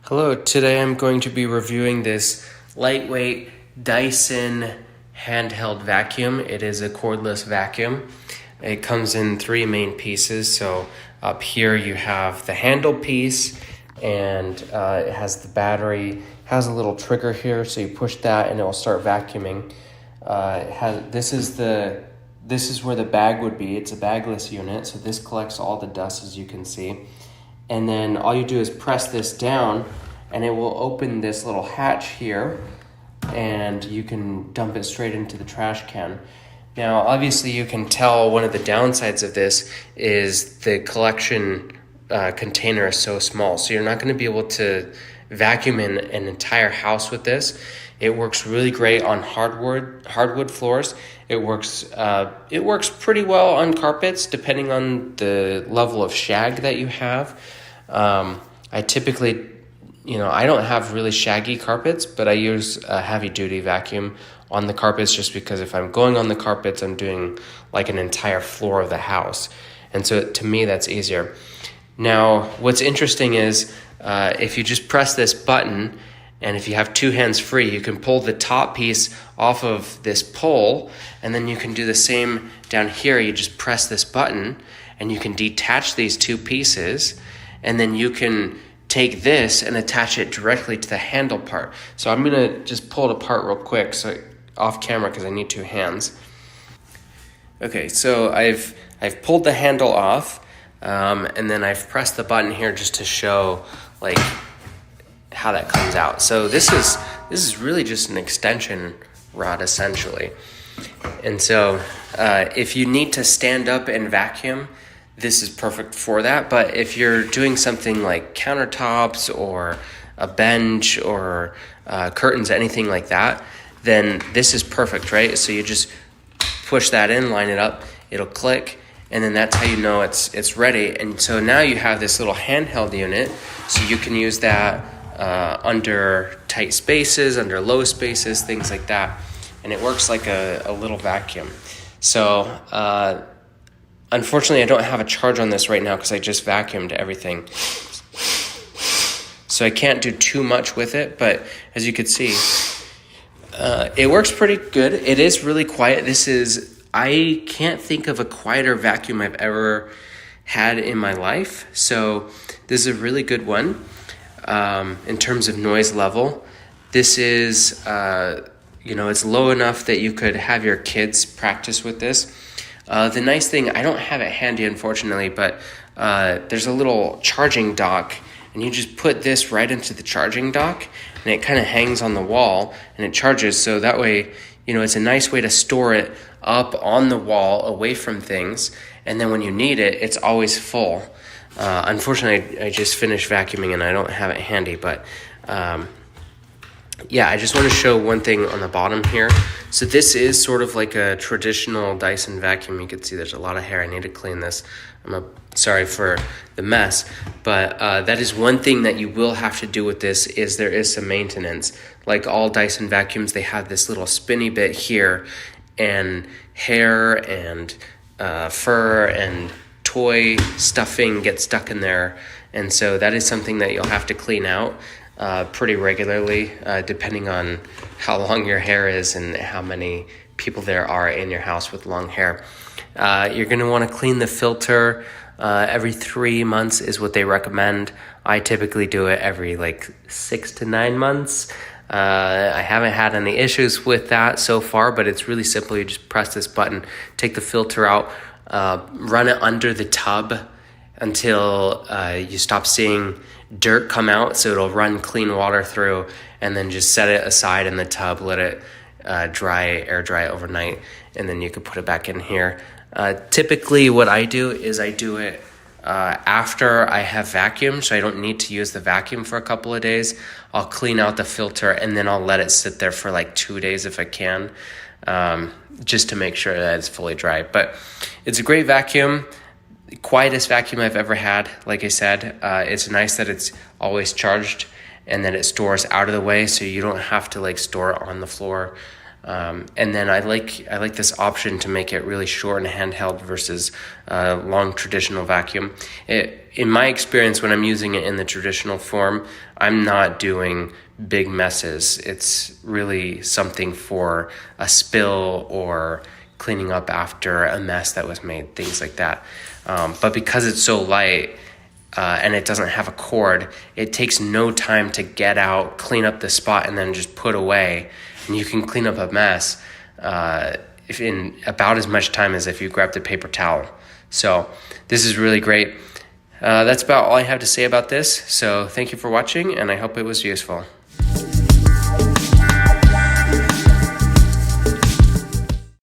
Hello, today I'm going to be reviewing this lightweight Dyson handheld vacuum. It is a cordless vacuum. It comes in three main pieces. So up here you have the handle piece, and it has the battery. It has a little trigger here, so you push that and it will start vacuuming. This is where the bag would be. It's a bagless unit, so this collects all the dust, as you can see. And then all you do is press this down and it will open this little hatch here, and you can dump it straight into the trash can. Now, obviously you can tell one of the downsides of this is the collection container is so small, so you're not going to be able to vacuum in an entire house with this. It works really great on hardwood floors. It works pretty well on carpets, depending on the level of shag that you have. I typically, I don't have really shaggy carpets, but I use a heavy duty vacuum on the carpets just because if I'm going on the carpets, I'm doing like an entire floor of the house. And so to me, that's easier. Now, what's interesting is if you just press this button, and if you have two hands free, you can pull the top piece off of this pole, and then you can do the same down here. You just press this button, and you can detach these two pieces, and then you can take this and attach it directly to the handle part. So I'm gonna just pull it apart real quick, so off camera, because I need two hands. Okay, so I've pulled the handle off, and then I've pressed the button here just to show like how that comes out. So this is really just an extension rod essentially. And so if you need to stand up and vacuum, this is perfect for that. But if you're doing something like countertops or a bench or curtains, anything like that, then this is perfect, right? So you just push that in, line it up, it'll click, and then that's how you know it's ready. And so now you have this little handheld unit, so you can use that under tight spaces, under low spaces, things like that. And it works like a little vacuum. So unfortunately, I don't have a charge on this right now because I just vacuumed everything. So I can't do too much with it, but as you can see, it works pretty good. It is really quiet. I can't think of a quieter vacuum I've ever had in my life. So this is a really good one. In terms of noise level, this is, it's low enough that you could have your kids practice with this. The nice thing, I don't have it handy, unfortunately, but there's a little charging dock, and you just put this right into the charging dock, and it kind of hangs on the wall, and it charges. So that way, it's a nice way to store it up on the wall, away from things, and then when you need it, it's always full. Unfortunately, I just finished vacuuming and I don't have it handy, but I just want to show one thing on the bottom here. So this is sort of like a traditional Dyson vacuum. You can see there's a lot of hair. I need to clean this. Sorry for the mess, but that is one thing that you will have to do with this is there is some maintenance. Like all Dyson vacuums, they have this little spinny bit here, and hair and fur and toy stuffing gets stuck in there, and so that is something that you'll have to clean out pretty regularly, depending on how long your hair is and how many people there are in your house with long hair. You're going to want to clean the filter every 3 months is what they recommend. I typically do it every 6 to 9 months. I haven't had any issues with that so far, but it's really simple. You just press this button, take the filter out, run it under the tub until you stop seeing dirt come out, so it'll run clean water through, and then just set it aside in the tub, let it air dry overnight, and then you could put it back in here. Typically what I do is I do it after I have vacuumed, so I don't need to use the vacuum for a couple of days. I'll clean out the filter and then I'll let it sit there for 2 days if I can, just to make sure that it's fully dry. But it's a great vacuum, the quietest vacuum I've ever had. Like I said, it's nice that it's always charged and that it stores out of the way, so you don't have to store it on the floor. And then I like this option to make it really short and handheld versus long traditional vacuum. In my experience, when I'm using it in the traditional form, I'm not doing big messes. It's really something for a spill or cleaning up after a mess that was made, things like that. But because it's so light and it doesn't have a cord, it takes no time to get out, clean up the spot, and then just put away. And you can clean up a mess if in about as much time as if you grabbed a paper towel. So this is really great. That's about all I have to say about this. So thank you for watching, and I hope it was useful.